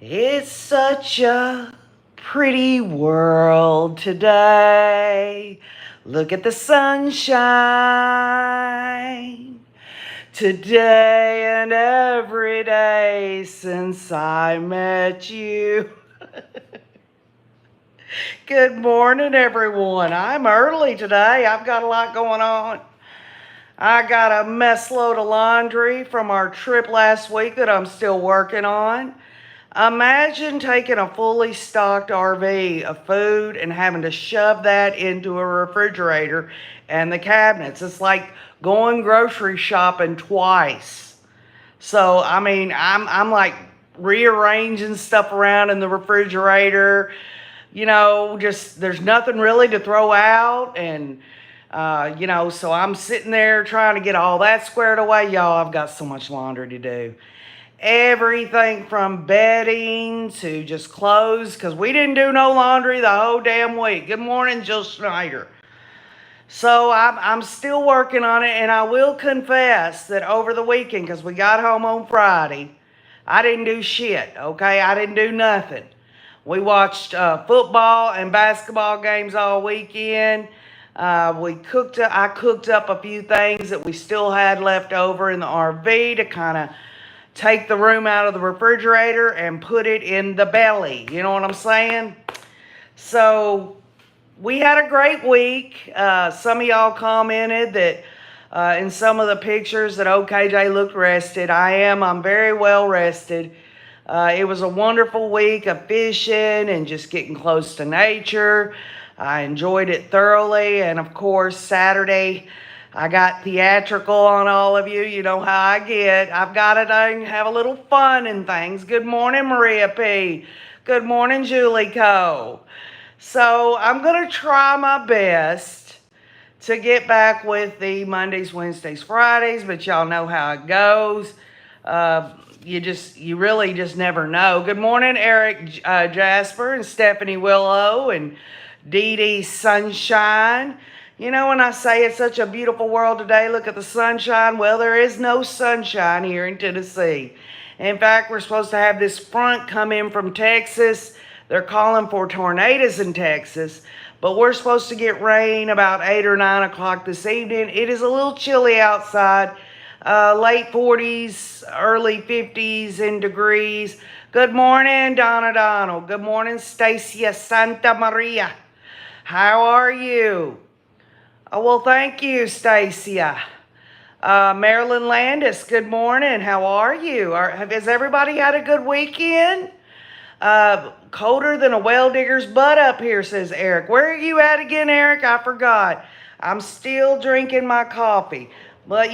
It's such a pretty world today. Look at the sunshine. Today and every day since I met you. Good morning, everyone. I'm early today. I've got a lot going on. I got a mess load of laundry from our trip last week that I'm still working on. Imagine taking a fully stocked RV of food and having to shove that into a refrigerator and the cabinets. It's like going grocery shopping twice. So I'm like rearranging stuff around in the refrigerator. Just there's nothing really to throw out, and so I'm sitting there trying to get all that squared away. Y'all, I've got so much laundry to do. Everything from bedding to just clothes, because we didn't do no laundry the whole damn week. Good morning, Jill Schneider. So I'm still working on it, and I will confess that over the weekend, because we got home on Friday, I didn't do shit, okay? I didn't do nothing. We watched football and basketball games all weekend. I cooked up a few things that we still had left over in the RV to kind of take the room out of the refrigerator and put it in the belly. You know what I'm saying? So we had a great week. Some of y'all commented that in some of the pictures that OKJ looked rested. I'm very well rested. It was a wonderful week of fishing and just getting close to nature. I enjoyed it thoroughly. And of course, Saturday, I got theatrical on all of you. You know how I get. I've got to have a little fun and things. Good morning, Maria P. Good morning, Julie Co. So I'm going to try my best to get back with the Mondays, Wednesdays, Fridays, but y'all know how it goes. You really just never know. Good morning, Eric Jasper and Stephanie Willow and Dee Dee Sunshine. You know, when I say it's such a beautiful world today, look at the sunshine. Well, there is no sunshine here in Tennessee. In fact, we're supposed to have this front come in from Texas. They're calling for tornadoes in Texas, but we're supposed to get rain about 8 or 9 o'clock this evening. It is a little chilly outside, late 40s, early 50s in degrees. Good morning, Donna Donald. Good morning, Stacia Santa Maria. How are you? Oh, well, thank you, Stacia. Marilyn Landis, good morning. How are you? Has everybody had a good weekend? Colder than a well digger's butt up here, says Eric. Where are you at again, Eric? I forgot. I'm still drinking my coffee. But,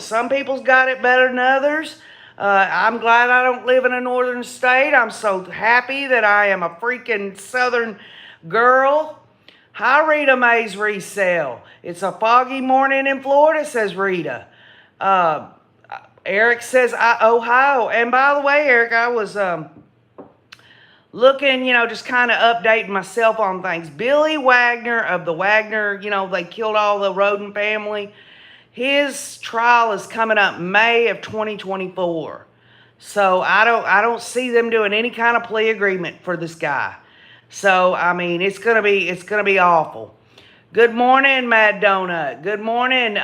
some people's got it better than others. I'm glad I don't live in a northern state. I'm so happy that I am a freaking southern girl. Hi, Rita Mays Resale. It's a foggy morning in Florida, says Rita. Eric says Ohio. And by the way, Eric, I was looking, just kind of updating myself on things. Billy Wagner of the Wagner, they killed all the Roden family. His trial is coming up May of 2024. So I don't see them doing any kind of plea agreement for this guy. So it's gonna be awful. Good morning, Mad Donut. Good morning.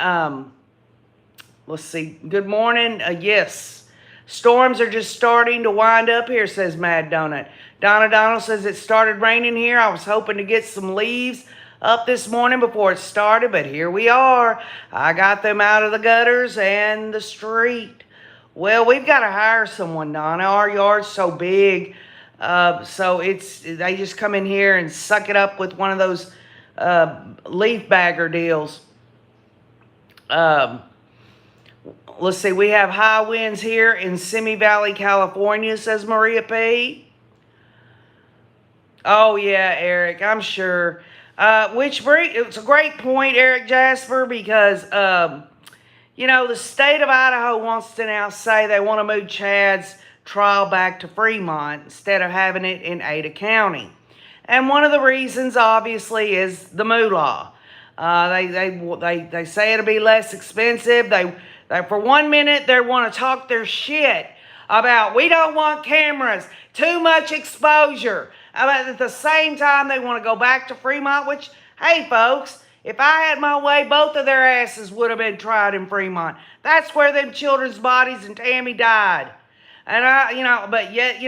Let's see. Good morning. Yes, storms are just starting to wind up here, says Mad Donut. Donna Donald says it started raining here. I was hoping to get some leaves up this morning before it started, but here we are. I got them out of the gutters and the street. Well, we've got to hire someone, Donna. Our yard's so big. So they just come in here and suck it up with one of those leaf bagger deals. Let's see, we have high winds here in Simi Valley, California, says Maria P. Oh yeah, Eric, I'm sure. It's a great point, Eric Jasper, because the state of Idaho wants to now say they want to move Chad's trial back to Fremont instead of having it in Ada County. And one of the reasons, obviously, is the moolah. They say it'll be less expensive. They for 1 minute they want to talk their shit about we don't want cameras, too much exposure. But at the same time, they want to go back to Fremont, which, hey, folks, if I had my way, both of their asses would have been tried in Fremont. That's where them children's bodies and Tammy died. And but yet,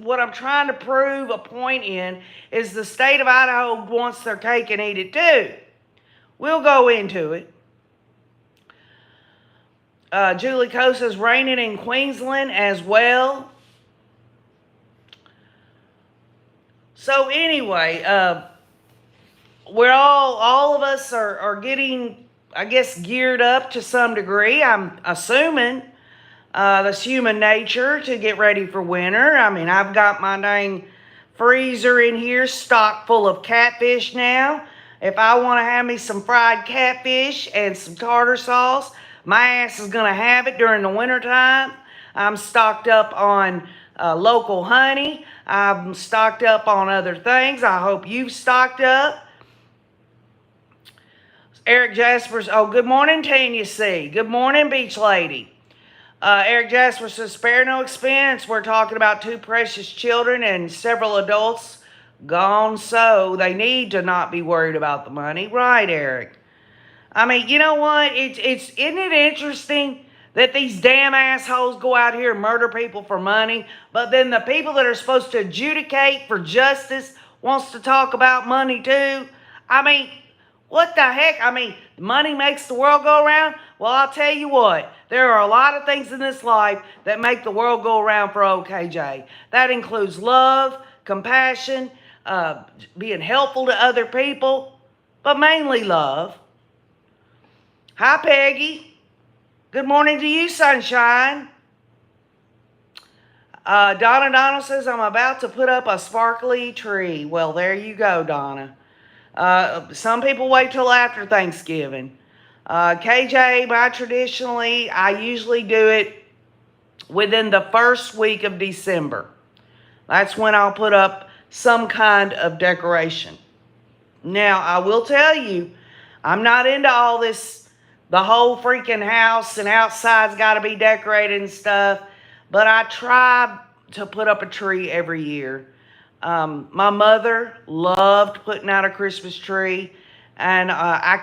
what I'm trying to prove a point in is the state of Idaho wants their cake and eat it too. We'll go into it. Julie Cosa's raining in Queensland as well. So anyway, we're all of us are getting, I guess, geared up to some degree. I'm assuming that's human nature to get ready for winter. I mean, I've got my dang freezer in here stocked full of catfish now. If I want to have me some fried catfish and some tartar sauce, my ass is going to have it during the wintertime. I'm stocked up on local honey. I'm stocked up on other things. I hope you've stocked up. Eric Jaspers, good morning, Tanya C. Good morning, Beach Lady. Eric Jasper says, spare no expense. We're talking about two precious children and several adults gone, so they need to not be worried about the money. Right, Eric? I mean, you know what? Isn't it interesting that these damn assholes go out here and murder people for money, but then the people that are supposed to adjudicate for justice wants to talk about money too? I mean, what the heck? I mean, money makes the world go around? Well, I'll tell you what. There are a lot of things in this life that make the world go around for OKJ. That includes love, compassion, being helpful to other people, but mainly love. Hi, Peggy. Good morning to you, sunshine. Donna says, I'm about to put up a sparkly tree. Well, there you go, Donna. Some people wait till after Thanksgiving. KJ, I usually do it within the first week of December. That's when I'll put up some kind of decoration. Now, I will tell you, I'm not into all this, the whole freaking house and outside's got to be decorated and stuff, but I try to put up a tree every year. My mother loved putting out a Christmas tree, and I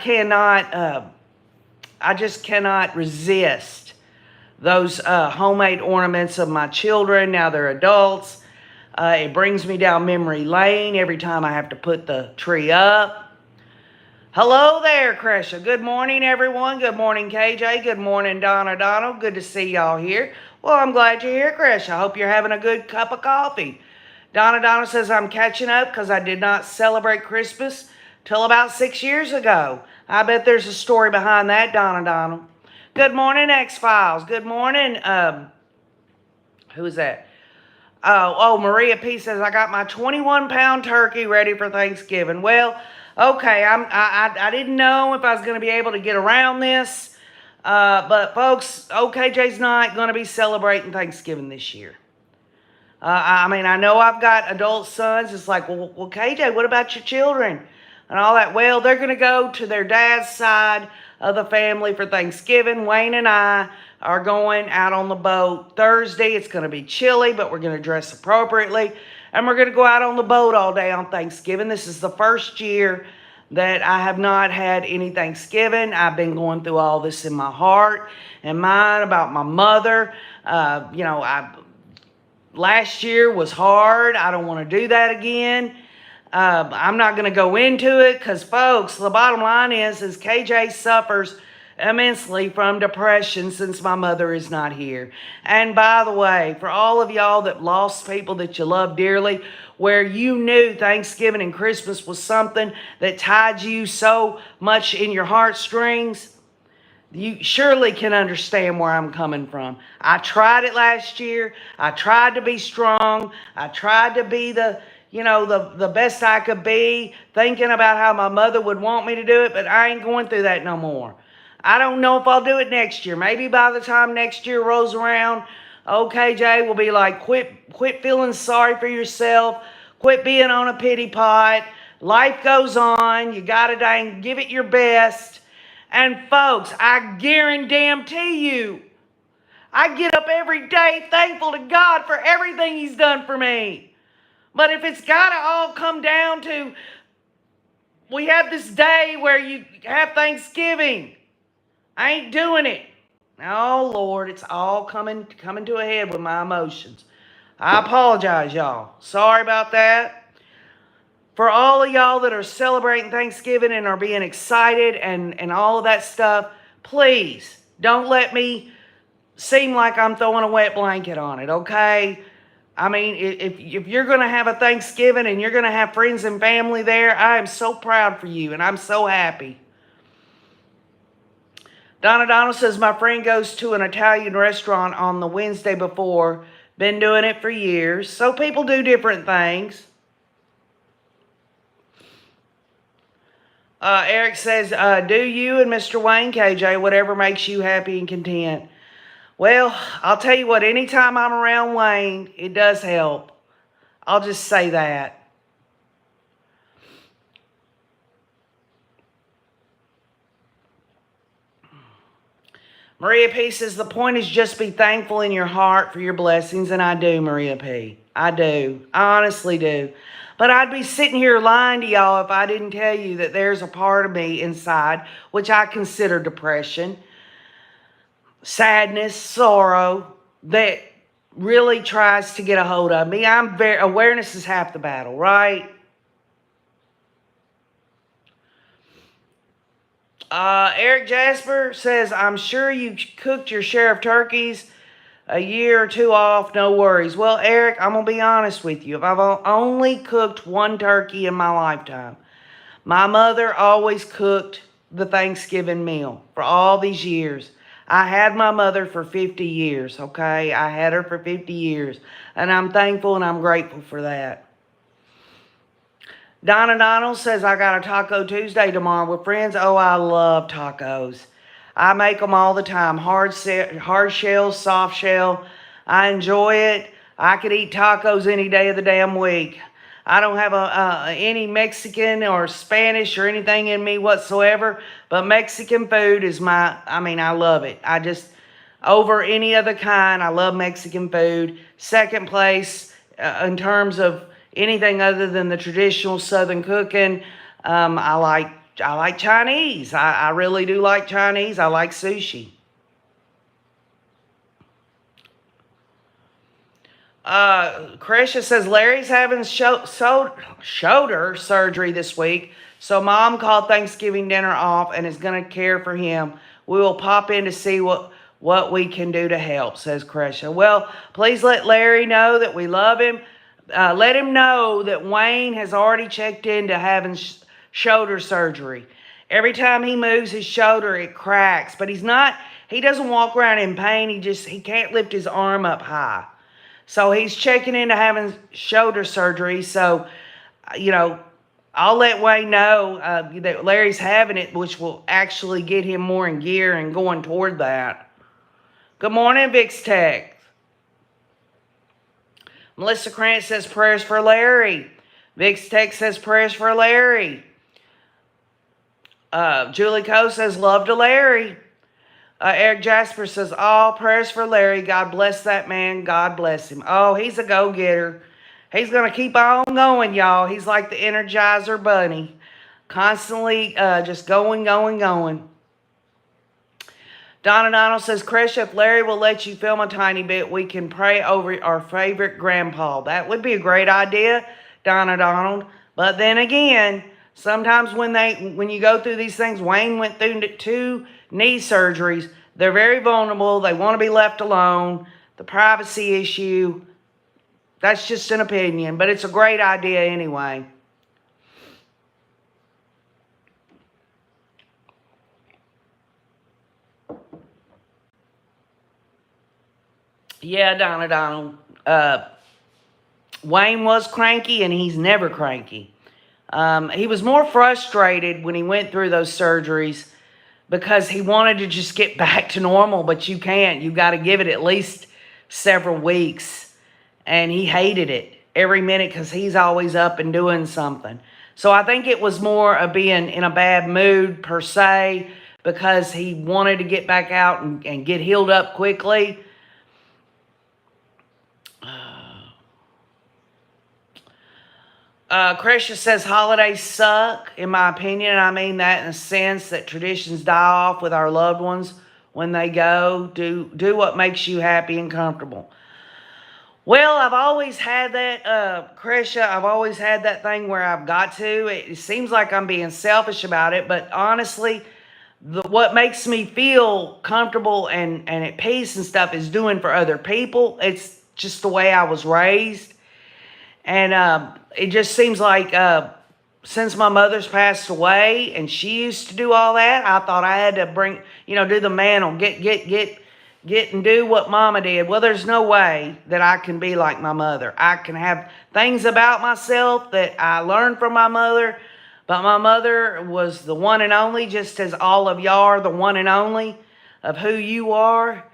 just cannot resist those homemade ornaments of my children. Now they're adults. It brings me down memory lane every time I have to put the tree up. Hello there, Cresha. Good morning, everyone. Good morning, KJ. Good morning, Donna Donald. Good to see y'all here. Well, I'm glad you're here, Cresha. I hope you're having a good cup of coffee. Donna says, I'm catching up because I did not celebrate Christmas till about 6 years ago. I bet there's a story behind that, Donna. Good morning, X-Files. Good morning. Who is that? Maria P says, I got my 21-pound turkey ready for Thanksgiving. Well, okay, I didn't know if I was going to be able to get around this. But folks, OKJ's not going to be celebrating Thanksgiving this year. I mean, I know I've got adult sons. It's like, well, KJ, what about your children? And all that. Well, they're going to go to their dad's side of the family for Thanksgiving. Wayne and I are going out on the boat Thursday. It's going to be chilly, but we're going to dress appropriately. And we're going to go out on the boat all day on Thanksgiving. This is the first year that I have not had any Thanksgiving. I've been going through all this in my heart and mind about my mother. Last year was hard. I don't want to do that again. I'm not going to go into it because, folks, the bottom line is KJ suffers immensely from depression since my mother is not here. And by the way, for all of y'all that lost people that you love dearly, where you knew Thanksgiving and Christmas was something that tied you so much in your heartstrings, you surely can understand where I'm coming from. I tried it last year. I tried to be strong. I tried to be the best I could be, thinking about how my mother would want me to do it, but I ain't going through that no more. I don't know if I'll do it next year. Maybe by the time next year rolls around, OKJ will be like, quit feeling sorry for yourself. Quit being on a pity pot. Life goes on. You got to dang give it your best. And folks, I guarantee you, I get up every day thankful to God for everything He's done for me. But if it's got to all come down to, we have this day where you have Thanksgiving, I ain't doing it. Oh, Lord, it's all coming to a head with my emotions. I apologize, y'all. Sorry about that. For all of y'all that are celebrating Thanksgiving and are being excited and all of that stuff, please don't let me seem like I'm throwing a wet blanket on it, okay? I mean, if you're going to have a Thanksgiving and you're going to have friends and family there, I am so proud for you and I'm so happy. Donna Donald says, my friend goes to an Italian restaurant on the Wednesday before. Been doing it for years. So people do different things. Eric says, do you and Mr. Wayne, KJ, whatever makes you happy and content. Well, I'll tell you what, anytime I'm around Wayne, it does help. I'll just say that. Maria P. says, the point is just be thankful in your heart for your blessings. And I do, Maria P. I do. I honestly do. But I'd be sitting here lying to y'all if I didn't tell you that there's a part of me inside, which I consider depression, sadness, sorrow, that really tries to get a hold of me. Awareness is half the battle, right? Eric Jasper says, I'm sure you cooked your share of turkeys. A year or two off, no worries. Well, Eric, I'm going to be honest with you. If I've only cooked one turkey in my lifetime, my mother always cooked the Thanksgiving meal for all these years. I had my mother for 50 years, okay? I had her for 50 years, and I'm thankful and I'm grateful for that. Donna Donald says, I got a Taco Tuesday tomorrow with friends. Oh, I love tacos. I make them all the time. Hard shell, soft shell. I enjoy it. I could eat tacos any day of the damn week. I don't have any Mexican or Spanish or anything in me whatsoever. But Mexican food is I love it. Over any other kind, I love Mexican food. Second place in terms of anything other than the traditional Southern cooking, I like Chinese. I really do like Chinese. I like sushi. Krisha says, Larry's having shoulder surgery this week, so Mom called Thanksgiving dinner off and is going to care for him. We will pop in to see what we can do to help, says Krisha. Well, please let Larry know that we love him. Let him know that Wayne has already checked into having shoulder surgery. Every time he moves his shoulder, it cracks. But he doesn't walk around in pain. He can't lift his arm up high. So he's checking into having shoulder surgery. So, I'll let Wayne know that Larry's having it, which will actually get him more in gear and going toward that. Good morning, Vix Tech. Melissa Krantz says prayers for Larry. Vix Tech says prayers for Larry. Julie Coe says love to Larry. Eric Jasper says all prayers for Larry. God bless that man. God bless him. Oh, he's a go-getter. He's going to keep on going, y'all. He's like the Energizer Bunny. Constantly just going. Donna Donald says, Krisha, if Larry will let you film a tiny bit, we can pray over our favorite grandpa. That would be a great idea, Donna Donald. But then again, sometimes when you go through these things, Wayne went through 2 knee surgeries. They're very vulnerable. They want to be left alone. The privacy issue. That's just an opinion, but it's a great idea anyway. Yeah, Donna Donald. Wayne was cranky, and he's never cranky. He was more frustrated when he went through those surgeries because he wanted to just get back to normal, but you can't. You got to give it at least several weeks. And he hated it every minute because he's always up and doing something. So I think it was more of being in a bad mood per se because he wanted to get back out and get healed up quickly. Crescia says holidays suck, in my opinion. And I mean that in a sense that traditions die off with our loved ones when they go. Do what makes you happy and comfortable. Well, I've always had that, Crescia. I've always had that thing where I've got to. It seems like I'm being selfish about it, but honestly, what makes me feel comfortable and at peace and stuff is doing for other people. It's just the way I was raised. And it just seems like since my mother's passed away and she used to do all that, I thought I had to bring, do the mantle, get and do what mama did. Well, there's no way that I can be like my mother. I can have things about myself that I learned from my mother, but my mother was the one and only, just as all of y'all are the one and only of who you are.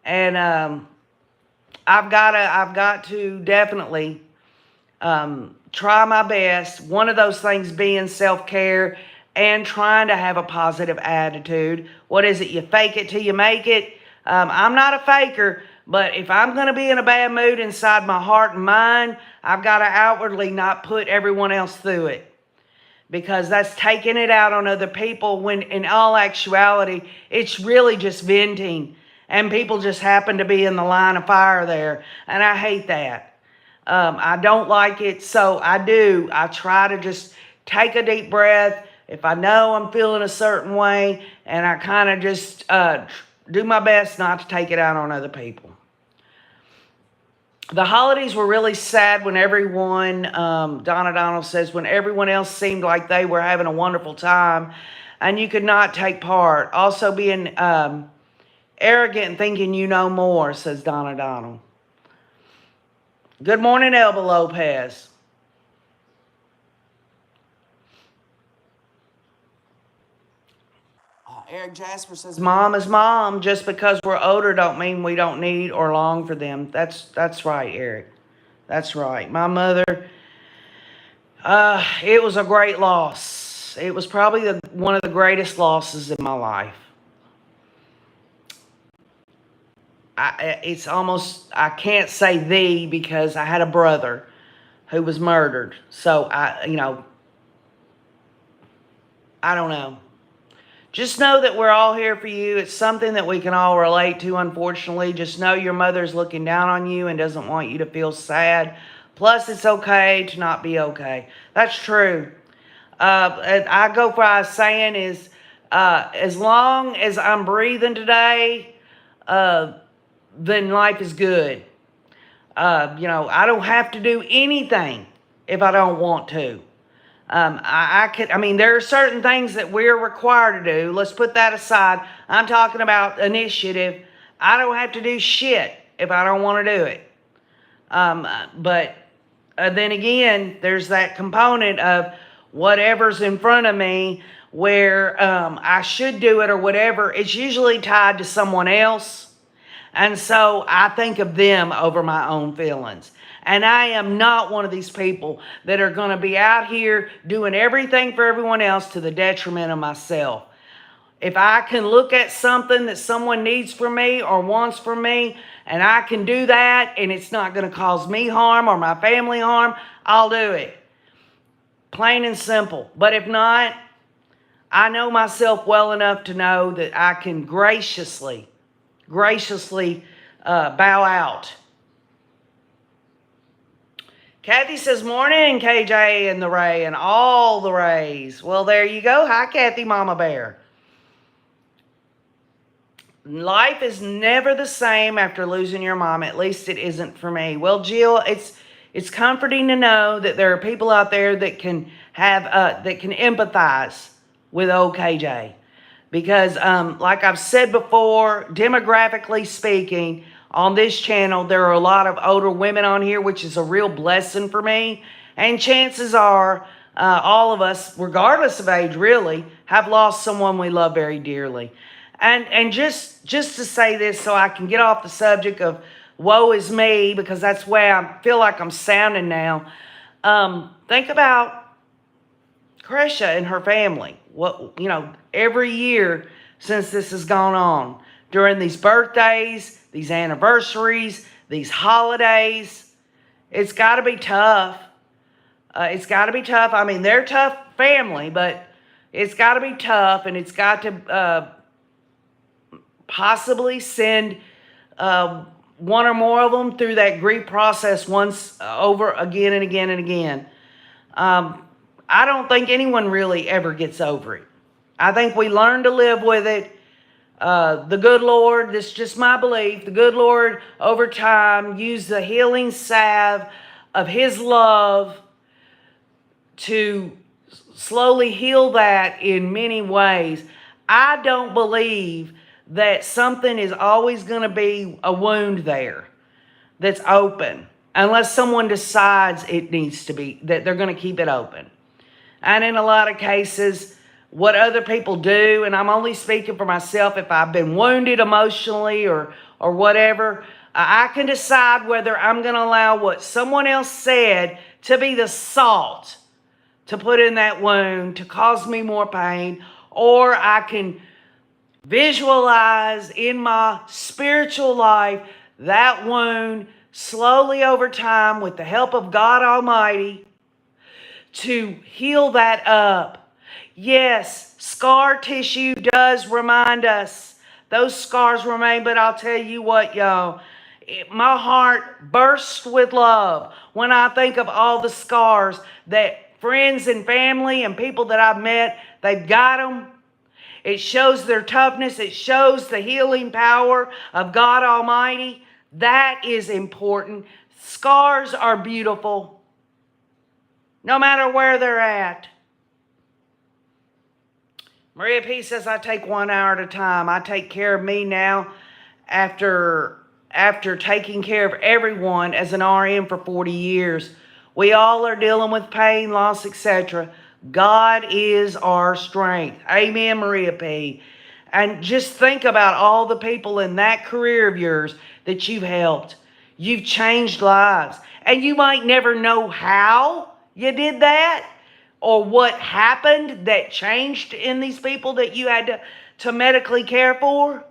And I've got to definitely try my best. One of those things being self-care and trying to have a positive attitude. What is it? You fake it till you make it. I'm not a faker, but if I'm going to be in a bad mood inside my heart and mind, I've got to outwardly not put everyone else through it, because that's taking it out on other people when in all actuality, it's really just venting, and people just happen to be in the line of fire there, and I hate that. I don't like it, so I try to just take a deep breath if I know I'm feeling a certain way, and I kind of just do my best not to take it out on other people. The holidays were really sad when everyone, Donna Donald says, when everyone else seemed like they were having a wonderful time and you could not take part. Also being arrogant and thinking you know more, says Donna Donald. Good morning, Elba Lopez. Eric Jasper says, Mom is mom. Just because we're older don't mean we don't need or long for them. That's right, Eric. That's right. My mother, it was a great loss. It was probably one of the greatest losses in my life. It's almost, I can't say because I had a brother who was murdered. So I don't know. Just know that we're all here for you. It's something that we can all relate to, unfortunately. Just know your mother's looking down on you and doesn't want you to feel sad. Plus, it's okay to not be okay. That's true. I go by saying is, as long as I'm breathing today, then life is good. I don't have to do anything if I don't want to. There are certain things that we're required to do. Let's put that aside. I'm talking about initiative. I don't have to do shit if I don't want to do it. But then again, there's that component of whatever's in front of me where I should do it or whatever. It's usually tied to someone else. And so I think of them over my own feelings. And I am not one of these people that are going to be out here doing everything for everyone else to the detriment of myself. If I can look at something that someone needs from me or wants from me, and I can do that, and it's not going to cause me harm or my family harm, I'll do it. Plain and simple. But if not, I know myself well enough to know that I can graciously bow out. Kathy says, morning, KJ and the Ray and all the Rays. Well, there you go. Hi, Kathy, Mama Bear. Life is never the same after losing your mom. At least it isn't for me. Well, Jill, it's comforting to know that there are people out there that can empathize with old KJ. Because, like I've said before, demographically speaking, on this channel, there are a lot of older women on here, which is a real blessing for me. And chances are, all of us, regardless of age, really, have lost someone we love very dearly. And just to say this so I can get off the subject of woe is me, because that's where I feel like I'm sounding now. Think about Crescia and her family. Every year since this has gone on, during these birthdays, these anniversaries, these holidays, it's got to be tough. It's got to be tough. I mean, they're a tough family, but it's got to be tough, and it's got to possibly send one or more of them through that grief process once over again and again and again. I don't think anyone really ever gets over it. I think we learn to live with it. The good Lord, this is just my belief, the good Lord over time used the healing salve of His love to slowly heal that in many ways. I don't believe that something is always going to be a wound there that's open unless someone decides it needs to be, that they're going to keep it open. And in a lot of cases, what other people do, and I'm only speaking for myself, if I've been wounded emotionally or whatever, I can decide whether I'm going to allow what someone else said to be the salt to put in that wound to cause me more pain, or I can visualize in my spiritual life that wound slowly over time with the help of God Almighty to heal that up. Yes, scar tissue does remind us. Those scars remain, but I'll tell you what, y'all. My heart bursts with love when I think of all the scars that friends and family and people that I've met, they've got them. It shows their toughness. It shows the healing power of God Almighty. That is important. Scars are beautiful, no matter where they're at. Maria P. says, I take 1 hour at a time. I take care of me now after taking care of everyone as an RN for 40 years. We all are dealing with pain, loss, etc. God is our strength. Amen, Maria P. And just think about all the people in that career of yours that you've helped. You've changed lives. And you might never know how you did that or what happened that changed in these people that you had to medically care for.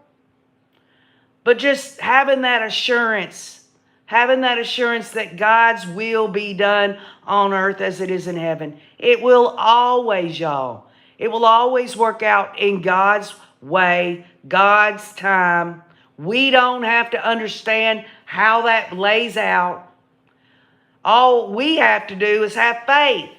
But just having that assurance that God's will be done on earth as it is in heaven. It will always, y'all. It will always work out in God's way, God's time. We don't have to understand how that lays out. All we have to do is have faith.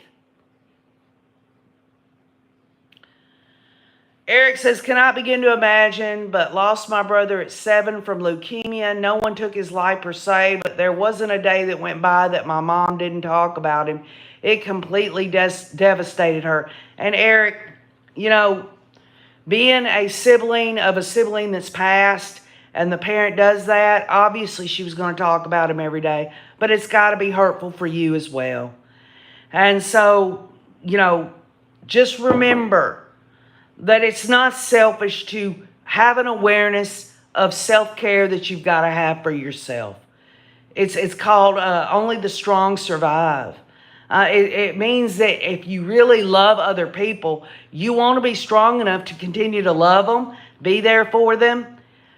Eric says, cannot begin to imagine, but lost my brother at 7 from leukemia. No one took his life per se, but there wasn't a day that went by that my mom didn't talk about him. It completely devastated her. And Eric, you know, being a sibling of a sibling that's passed and the parent does that, obviously she was going to talk about him every day, but it's got to be hurtful for you as well. And so, you know, just remember that it's not selfish to have an awareness of self-care that you've got to have for yourself. It's called only the strong survive. It means that if you really love other people, you want to be strong enough to continue to love them, be there for them.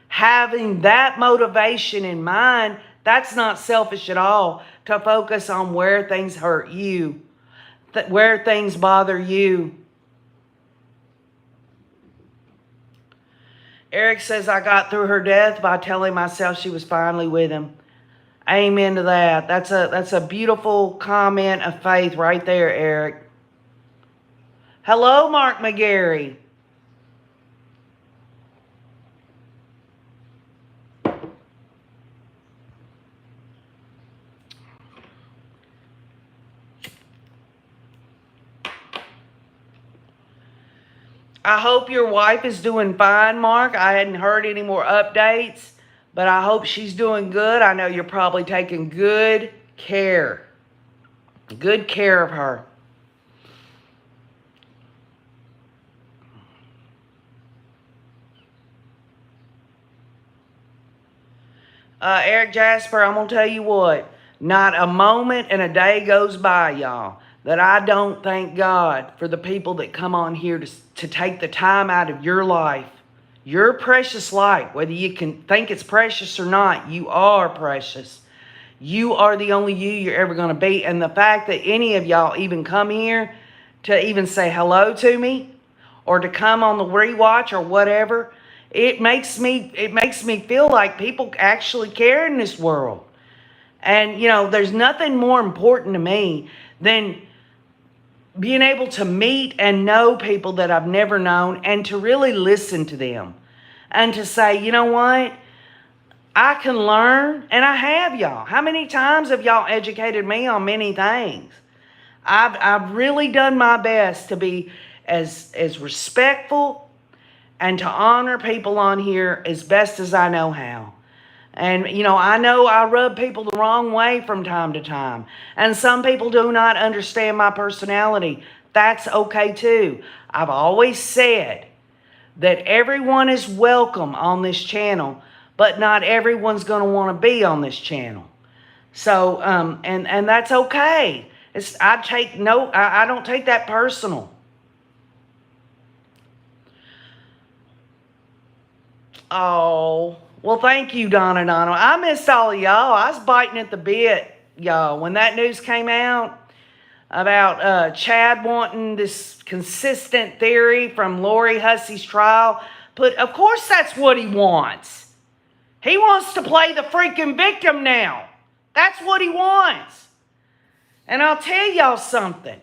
Having that motivation in mind, that's not selfish at all, to focus on where things hurt you, where things bother you. Eric says, I got through her death by telling myself she was finally with him. Amen to that. That's a beautiful comment of faith right there, Eric. Hello, Mark McGarry. I hope your wife is doing fine, Mark. I hadn't heard any more updates, but I hope she's doing good. I know you're probably taking good care of her. Eric Jasper, I'm going to tell you what. Not a moment and a day goes by, y'all, that I don't thank God for the people that come on here to take the time out of your life. Your precious life, whether you can think it's precious or not, you are precious. You are the only you you're ever going to be. And the fact that any of y'all even come here to even say hello to me or to come on the rewatch or whatever, it makes me feel like people actually care in this world. And, there's nothing more important to me than being able to meet and know people that I've never known and to really listen to them and to say, you know what? I can learn, and I have, y'all. How many times have y'all educated me on many things? I've really done my best to be as respectful and to honor people on here as best as I know how. And, I know I rub people the wrong way from time to time. And some people do not understand my personality. That's okay too. I've always said that everyone is welcome on this channel, but not everyone's going to want to be on this channel. So, and that's okay. I don't take that personal. Oh, well, thank you, Donna. I missed all of y'all. I was biting at the bit, y'all, when that news came out about Chad wanting this consistent theory from Lori Hussey's trial. But of course that's what he wants. He wants to play the freaking victim now. That's what he wants. And I'll tell y'all something.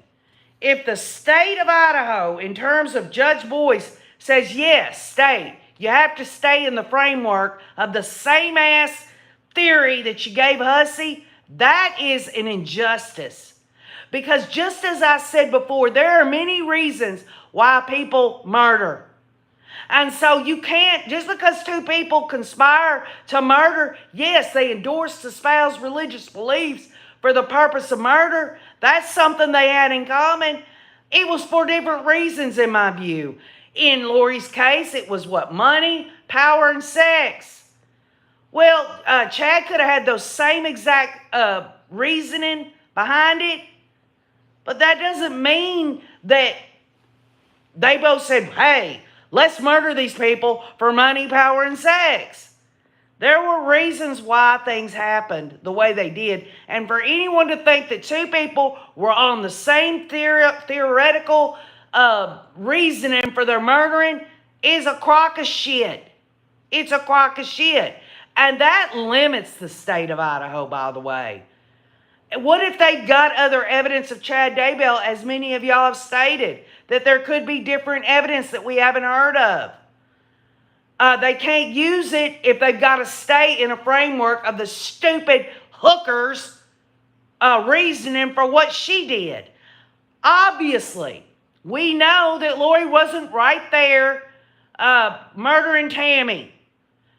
If the state of Idaho, in terms of Judge Boyce, says, yes, state, you have to stay in the framework of the same ass theory that you gave Hussey, that is an injustice. Because just as I said before, there are many reasons why people murder. And so you can't, just because two people conspire to murder, yes, they endorse the spouse's religious beliefs for the purpose of murder. That's something they had in common. It was for different reasons, in my view. In Lori's case, it was what? Money, power, and sex. Well, Chad could have had those same exact reasoning behind it, but that doesn't mean that they both said, hey, let's murder these people for money, power, and sex. There were reasons why things happened the way they did. And for anyone to think that two people were on the same theoretical reasoning for their murdering is a crock of shit. It's a crock of shit. And that limits the state of Idaho, by the way. What if they got other evidence of Chad Daybell, as many of y'all have stated, that there could be different evidence that we haven't heard of? They can't use it if they've got to stay in a framework of the stupid hookers reasoning for what she did. Obviously, we know that Lori wasn't right there murdering Tammy.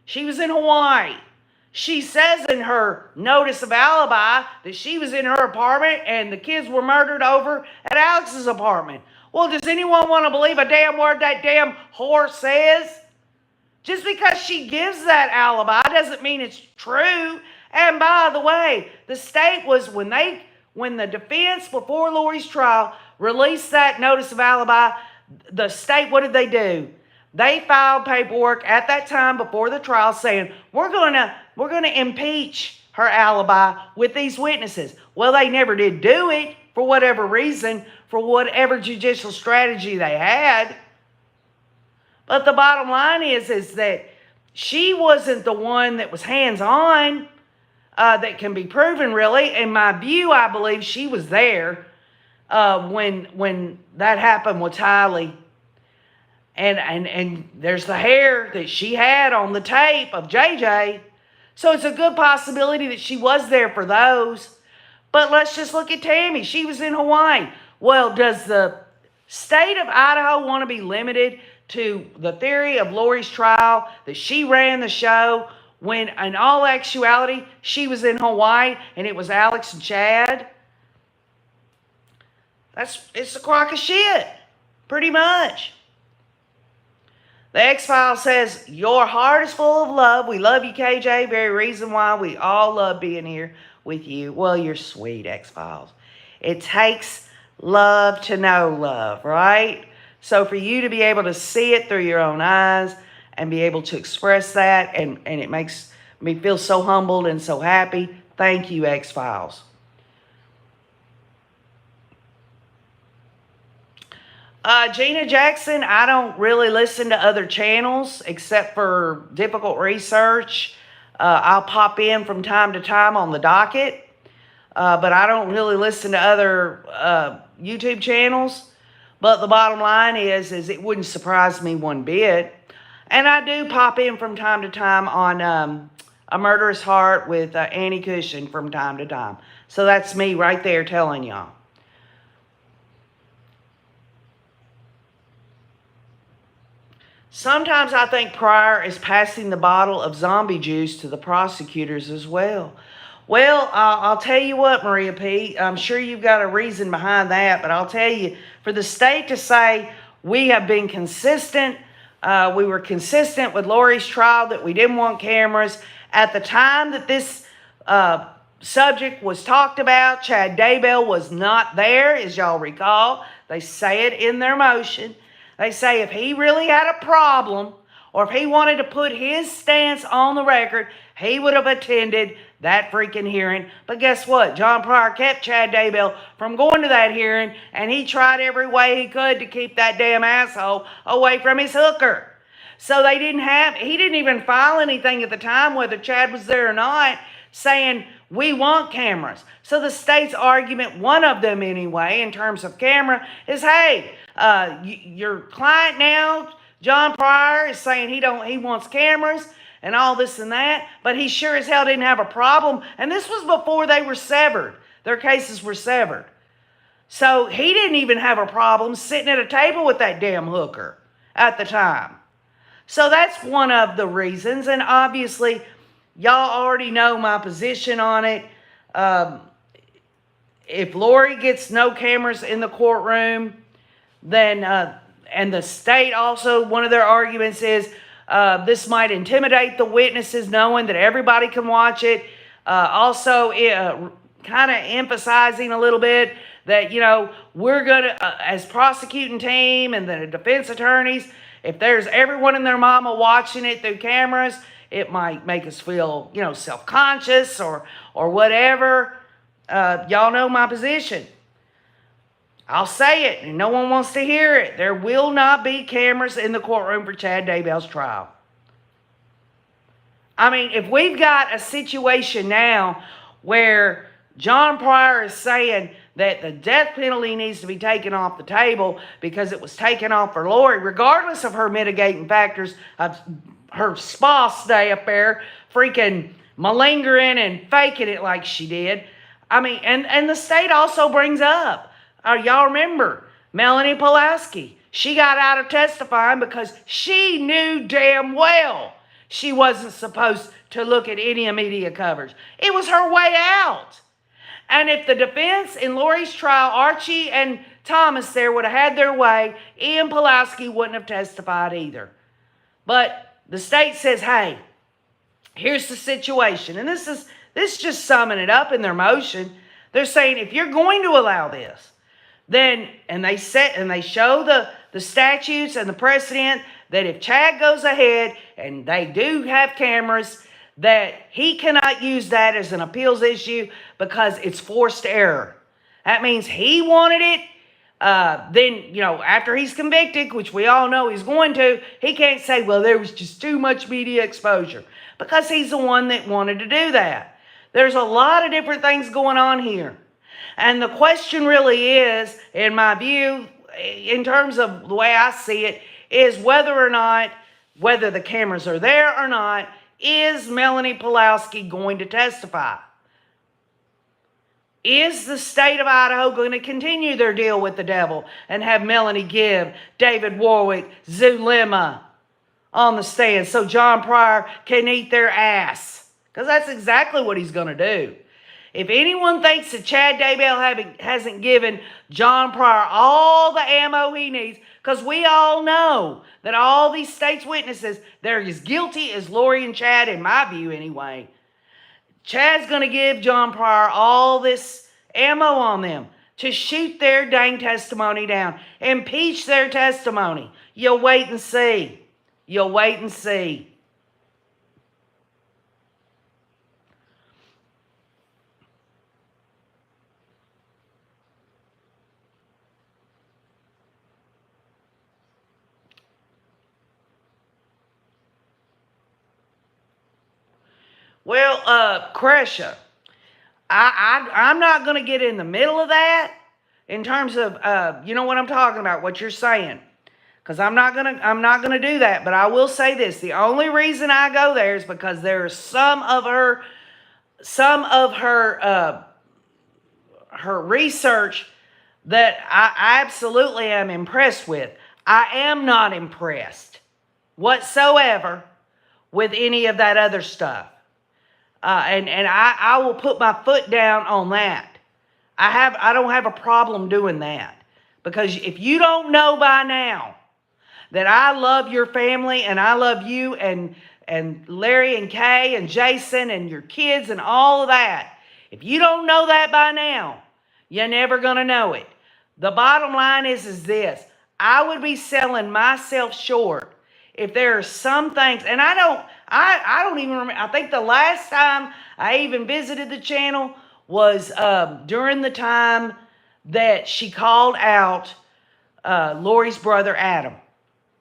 She was in Hawaii. She says in her notice of alibi that she was in her apartment and the kids were murdered over at Alex's apartment. Well, does anyone want to believe a damn word that damn whore says? Just because she gives that alibi doesn't mean it's true. And by the way, the state was, when the defense before Lori's trial released that notice of alibi, the state, what did they do? They filed paperwork at that time before the trial saying, we're gonna impeach her alibi with these witnesses. Well, they never did do it for whatever reason, for whatever judicial strategy they had. But the bottom line is that she wasn't the one that was hands-on, that can be proven, really. In my view, I believe she was there when that happened with Tylee. And there's the hair that she had on the tape of JJ. So it's a good possibility that she was there for those. But let's just look at Tammy. She was in Hawaii. Well, does the state of Idaho want to be limited to the theory of Lori's trial, that she ran the show, when in all actuality she was in Hawaii and it was Alex and Chad? It's a crock of shit, pretty much. The X-Files says, your heart is full of love. We love you, KJ. Very reason why we all love being here with you. Well, you're sweet, X-Files. It takes love to know love, right? So for you to be able to see it through your own eyes and be able to express that, and it makes me feel so humbled and so happy. Thank you, X-Files. Gina Jackson, I don't really listen to other channels except for difficult research. I'll pop in from time to time on the docket, but I don't really listen to other YouTube channels. But the bottom line is it wouldn't surprise me one bit. And I do pop in from time to time on A Murderous Heart with Annie Cushion from time to time. So that's me right there telling y'all. Sometimes I think Pryor is passing the bottle of zombie juice to the prosecutors as well. Well, I'll tell you what, Maria P., I'm sure you've got a reason behind that, but I'll tell you, for the state to say we have been consistent, we were consistent with Lori's trial that we didn't want cameras. At the time that this subject was talked about, Chad Daybell was not there, as y'all recall. They say it in their motion. They say if he really had a problem or if he wanted to put his stance on the record, he would have attended that freaking hearing. But guess what? John Pryor kept Chad Daybell from going to that hearing, and he tried every way he could to keep that damn asshole away from his hooker. So he didn't even file anything at the time, whether Chad was there or not, saying, we want cameras. So the state's argument, one of them anyway, in terms of camera, is, hey, your client now, John Pryor, is saying he wants cameras and all this and that, but he sure as hell didn't have a problem. And this was before they were severed. Their cases were severed. So he didn't even have a problem sitting at a table with that damn hooker at the time. So that's one of the reasons. And obviously, y'all already know my position on it. If Lori gets no cameras in the courtroom, then, and the state also, one of their arguments is this might intimidate the witnesses knowing that everybody can watch it. Also, kind of emphasizing a little bit that, we're going to, as prosecuting team and the defense attorneys, if there's everyone and their mama watching it through cameras, it might make us feel, self-conscious or whatever. Y'all know my position. I'll say it, and no one wants to hear it. There will not be cameras in the courtroom for Chad Daybell's trial. I mean, if we've got a situation now where John Pryor is saying that the death penalty needs to be taken off the table because it was taken off for Lori, regardless of her mitigating factors of her spa stay up there, freaking malingering and faking it like she did. I mean, and the state also brings up, y'all remember, Melanie Pulaski. She got out of testifying because she knew damn well she wasn't supposed to look at any media coverage. It was her way out. And if the defense in Lori's trial, Archie and Thomas there would have had their way, Ian Pulaski wouldn't have testified either. But the state says, hey, here's the situation. And this is just summing it up in their motion. They're saying if you're going to allow this, then, and they show the statutes and the precedent that if Chad goes ahead and they do have cameras, that he cannot use that as an appeals issue because it's forced error. That means he wanted it. Then, after he's convicted, which we all know he's going to, he can't say, well, there was just too much media exposure because he's the one that wanted to do that. There's a lot of different things going on here. And the question really is, in my view, in terms of the way I see it, is whether the cameras are there or not, is Melanie Pulaski going to testify? Is the state of Idaho going to continue their deal with the devil and have Melanie Gibb, David Warwick, Zulema on the stand so John Pryor can eat their ass? Because that's exactly what he's going to do. If anyone thinks that Chad Daybell hasn't given John Pryor all the ammo he needs, because we all know that all these state's witnesses, they're as guilty as Lori and Chad, in my view anyway. Chad's going to give John Pryor all this ammo on them to shoot their dang testimony down, impeach their testimony. You'll wait and see. You'll wait and see. Well, Crescia, I'm not going to get in the middle of that in terms of, you know what I'm talking about, what you're saying. Because I'm not gonna do that. But I will say this: the only reason I go there is because there are some of her research that I absolutely am impressed with. I am not impressed whatsoever with any of that other stuff. And I will put my foot down on that. I don't have a problem doing that. Because if you don't know by now that I love your family and I love you and Larry and Kay and Jason and your kids and all of that, if you don't know that by now, you're never going to know it. The bottom line is this: I would be selling myself short if there are some things, and I don't even remember. I think the last time I even visited the channel was during the time that she called out Lori's brother Adam.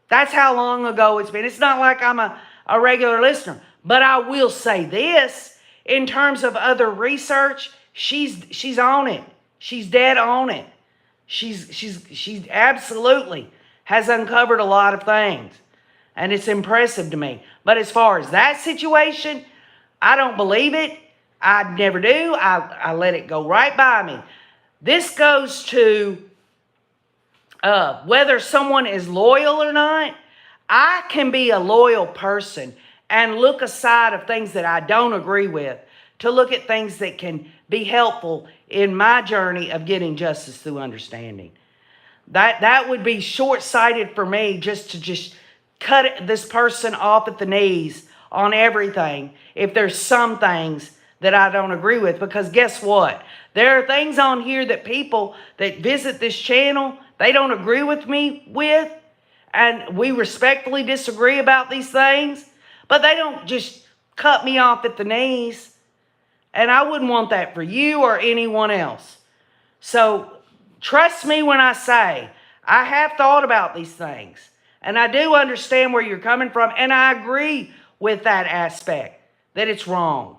That's how long ago it's been. It's not like I'm a regular listener, but I will say this: in terms of other research, she's on it. She's dead on it. She's absolutely has uncovered a lot of things. And it's impressive to me. But as far as that situation, I don't believe it. I never do. I let it go right by me. This goes to whether someone is loyal or not. I can be a loyal person and look aside of things that I don't agree with to look at things that can be helpful in my journey of getting justice through understanding. That would be short-sighted for me just to cut this person off at the knees on everything if there's some things that I don't agree with. Because guess what? There are things on here that people that visit this channel, they don't agree with me with. And we respectfully disagree about these things. But they don't just cut me off at the knees. And I wouldn't want that for you or anyone else. So trust me when I say I have thought about these things. And I do understand where you're coming from. And I agree with that aspect, that it's wrong.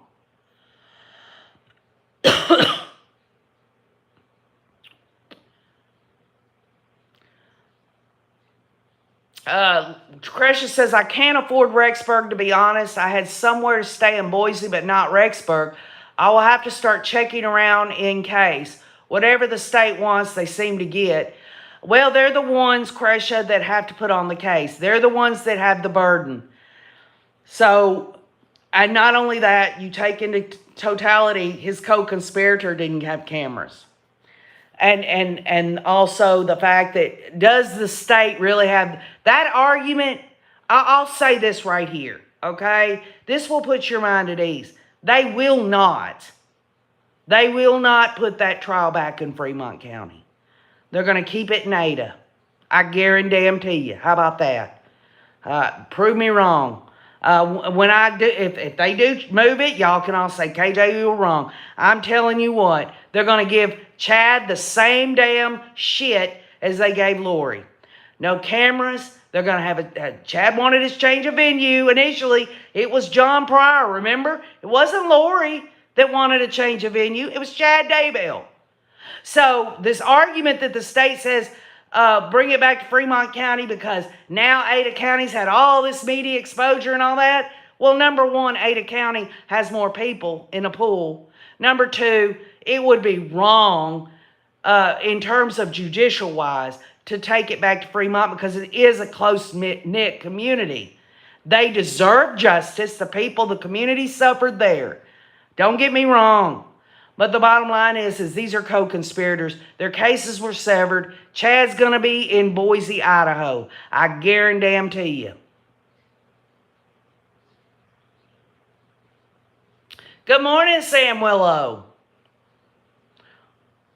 Crescia says, I can't afford Rexburg, to be honest. I had somewhere to stay in Boise, but not Rexburg. I will have to start checking around in case. Whatever the state wants, they seem to get. Well, they're the ones, Crescia, that have to put on the case. They're the ones that have the burden. So, and not only that, you take into totality, his co-conspirator didn't have cameras. And also the fact that, does the state really have that argument? I'll say this right here, okay? This will put your mind at ease. They will not put that trial back in Fremont County. They're going to keep it in Ada. I guarantee you. How about that? Prove me wrong. When I do, if they do move it, y'all can all say, KJ, you were wrong. I'm telling you what, they're going to give Chad the same damn shit as they gave Lori. No cameras. They're going to have Chad wanted his change of venue. Initially, it was John Pryor, remember? It wasn't Lori that wanted a change of venue. It was Chad Daybell. So this argument that the state says, bring it back to Fremont County because now Ada County's had all this media exposure and all that. Well, number one, Ada County has more people in a pool. Number two, it would be wrong in terms of judicial-wise to take it back to Fremont because it is a close-knit community. They deserve justice. The people, the community suffered there. Don't get me wrong. But the bottom line is these are co-conspirators. Their cases were severed. Chad's going to be in Boise, Idaho. I guarantee you. Good morning, Sam Willow.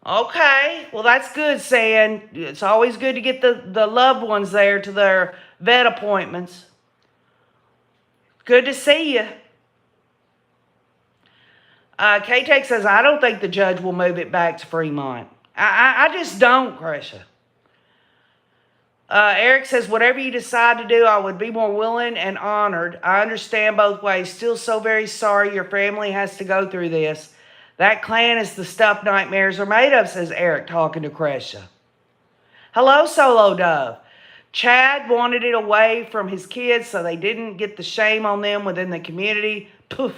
Okay, well that's good, Sam. It's always good to get the loved ones there to their vet appointments. Good to see you. K-Tech says, I don't think the judge will move it back to Fremont. I just don't, Crescia. Eric says, whatever you decide to do, I would be more willing and honored. I understand both ways. Still so very sorry your family has to go through this. That clan is the stuff nightmares are made of, says Eric, talking to Crescia. Hello, Solo Dove. Chad wanted it away from his kids so they didn't get the shame on them within the community. Poof.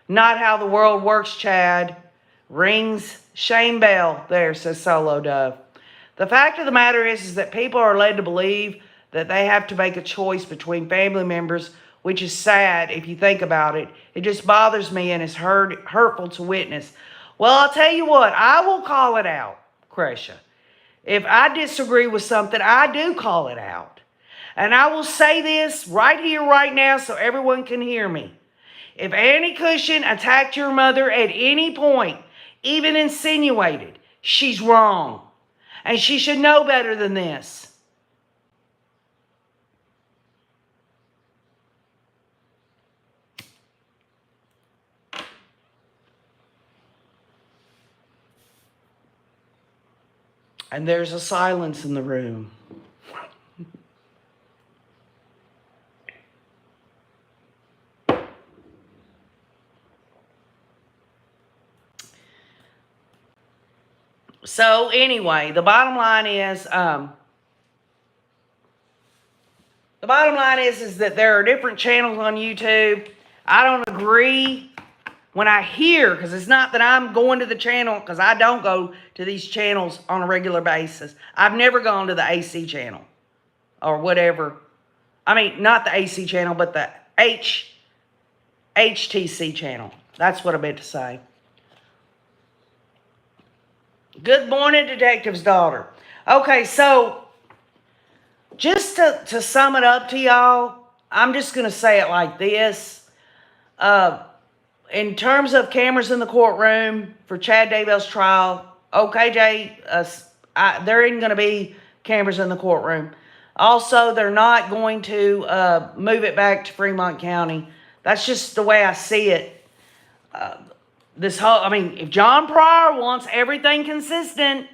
Not how the world works, Chad. Rings shame bell there, says Solo Dove. The fact of the matter is that people are led to believe that they have to make a choice between family members, which is sad if you think about it. It just bothers me and is hurtful to witness. Well, I'll tell you what, I will call it out, Crescia. If I disagree with something, I do call it out. And I will say this right here, right now, so everyone can hear me. If Annie Cushion attacked your mother at any point, even insinuated, she's wrong. And she should know better than this. And there's a silence in the room. So anyway, the bottom line is that there are different channels on YouTube. I don't agree when I hear, because it's not that I'm going to the channel, because I don't go to these channels on a regular basis. I've never gone to the AC channel or whatever. I mean, not the AC channel, but the HTC channel. That's what I meant to say. Good morning, Detective's Daughter. Okay, so just to sum it up to y'all, I'm just going to say it like this. In terms of cameras in the courtroom for Chad Daybell's trial, okay, Jay, there ain't going to be cameras in the courtroom. Also, they're not going to move it back to Fremont County. That's just the way I see it. If John Pryor wants everything consistent,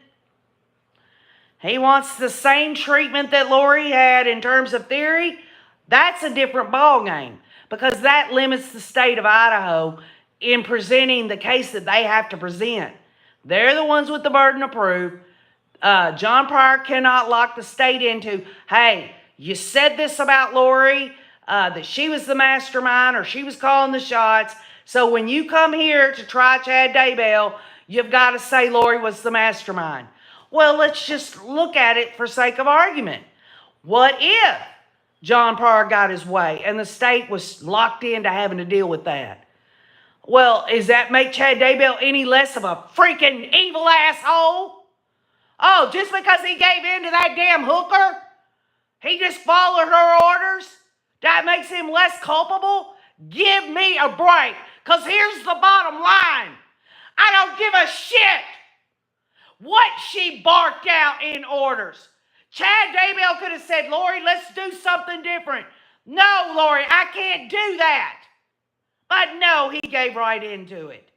he wants the same treatment that Lori had in terms of theory, that's a different ballgame, because that limits the state of Idaho in presenting the case that they have to present. They're the ones with the burden of proof. John Pryor cannot lock the state into, hey, you said this about Lori, that she was the mastermind or she was calling the shots. So when you come here to try Chad Daybell, you've got to say Lori was the mastermind. Well, let's just look at it for sake of argument. What if John Pryor got his way and the state was locked into having to deal with that? Well, does that make Chad Daybell any less of a freaking evil asshole? Oh, just because he gave in to that damn hooker? He just followed her orders? That makes him less culpable? Give me a break. Because here's the bottom line. I don't give a shit what she barked out in orders. Chad Daybell could have said, Lori, let's do something different. No, Lori, I can't do that. But no, he gave right into it.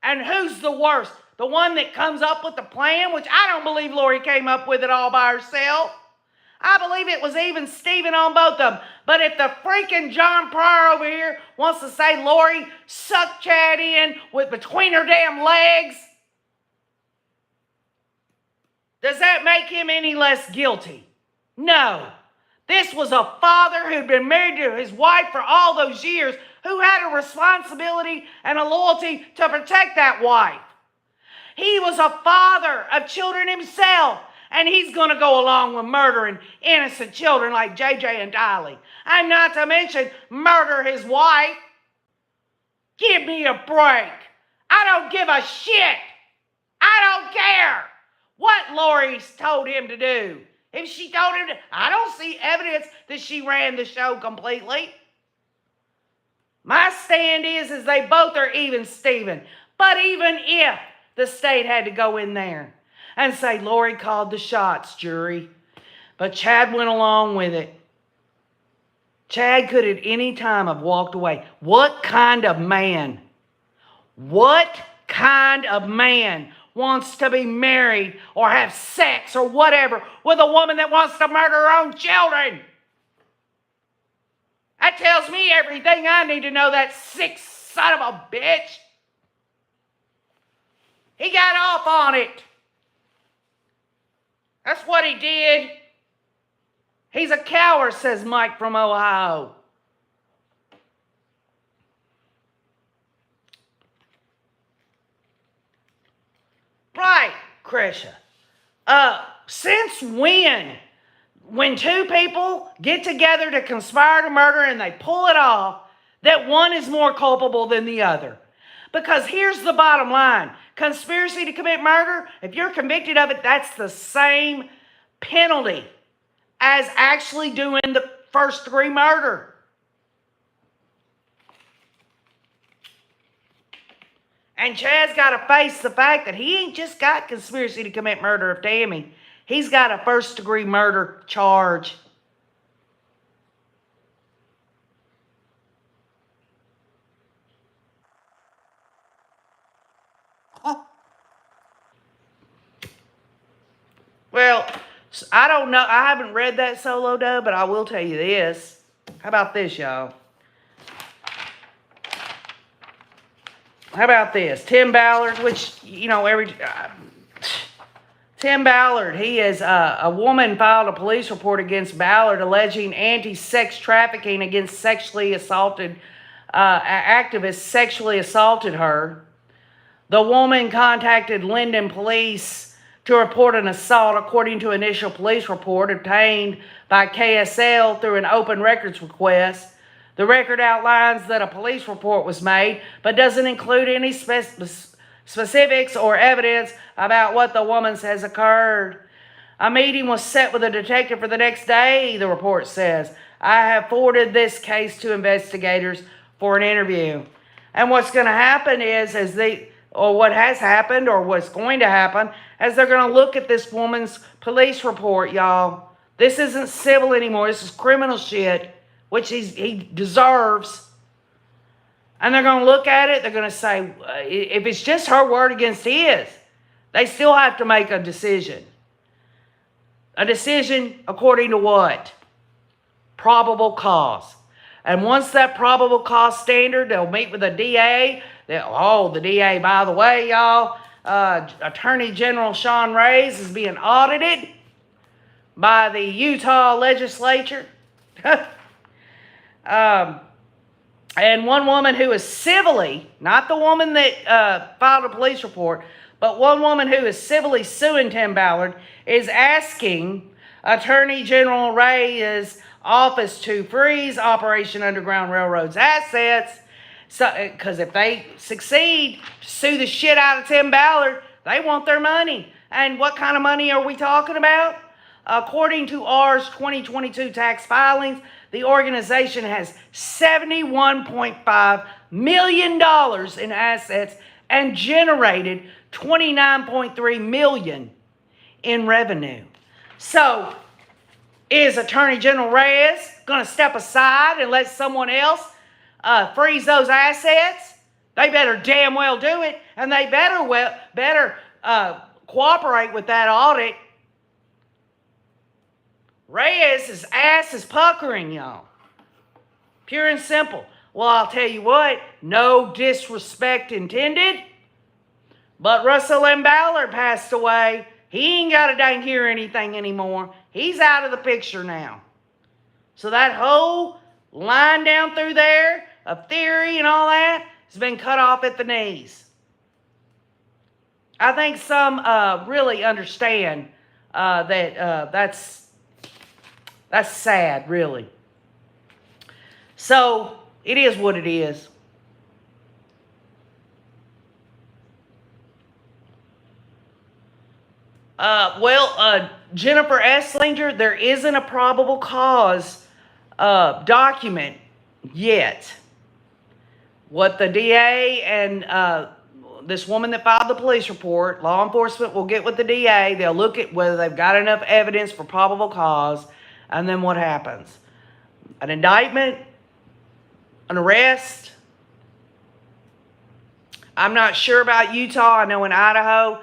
And who's the worst? The one that comes up with the plan, which I don't believe Lori came up with it all by herself. I believe it was even Steven on both of them. But if the freaking John Pryor over here wants to say Lori sucked Chad in with between her damn legs, does that make him any less guilty? No. This was a father who'd been married to his wife for all those years, who had a responsibility and a loyalty to protect that wife. He was a father of children himself. And he's going to go along with murdering innocent children like JJ and Diley. And not to mention murder his wife. Give me a break. I don't give a shit. I don't care what Lori's told him to do. If she told him to, I don't see evidence that she ran the show completely. My stand is they both are even Steven. But even if the state had to go in there and say, Lori called the shots, jury. But Chad went along with it. Chad could at any time have walked away. What kind of man wants to be married or have sex or whatever with a woman that wants to murder her own children. That tells me everything I need to know, that sick son of a bitch. He got off on it. That's what he did. He's a coward, says Mike from Ohio. Right, Krisha. Since when? When two people get together to conspire to murder and they pull it off, that one is more culpable than the other. Because here's the bottom line. Conspiracy to commit murder, if you're convicted of it, that's the same penalty as actually doing the first-degree murder. And Chad's got to face the fact that he ain't just got conspiracy to commit murder of Tammy. He's got a first-degree murder charge. Well, I don't know. I haven't read that Solo Dub, but I will tell you this. How about this, y'all? How about this? Tim Ballard, which, you know, Tim Ballard, he is, a woman filed a police report against Ballard alleging anti-sex trafficking against sexually assaulted, activists sexually assaulted her. The woman contacted Linden police to report an assault, according to initial police report obtained by KSL through an open records request. The record outlines that a police report was made, but doesn't include any specifics or evidence about what the woman says occurred. A meeting was set with a detective for the next day, the report says. I have forwarded this case to investigators for an interview. And what's going to happen is, or what has happened, or what's going to happen, is they're going to look at this woman's police report, y'all. This isn't civil anymore. This is criminal shit, which he deserves. And they're going to look at it. They're going to say, if it's just her word against his, they still have to make a decision. A decision according to what? Probable cause. And once that probable cause standard, they'll meet with the DA. The DA, by the way, y'all, Attorney General Sean Reyes is being audited by the Utah legislature. And one woman who is civilly, not the woman that filed a police report, but one woman who is civilly suing Tim Ballard is asking Attorney General Reyes' office to freeze Operation Underground Railroad's assets. Because if they succeed to sue the shit out of Tim Ballard, they want their money. And what kind of money are we talking about? According to ours 2022 tax filings, the organization has $71.5 million in assets and generated $29.3 million in revenue. So, is Attorney General Reyes going to step aside and let someone else freeze those assets? They better damn well do it, and they better cooperate with that audit. Reyes' ass is puckering, y'all. Pure and simple. Well, I'll tell you what, no disrespect intended, but Russell M. Ballard passed away. He ain't got to dang hear anything anymore. He's out of the picture now. So that whole line down through there of theory and all that has been cut off at the knees. I think some really understand that that's sad, really. So it is what it is. Jennifer Esslinger, there isn't a probable cause document yet. What the DA and this woman that filed the police report, law enforcement will get with the DA. They'll look at whether they've got enough evidence for probable cause, and then what happens? An indictment, an arrest. I'm not sure about Utah. I know in Idaho,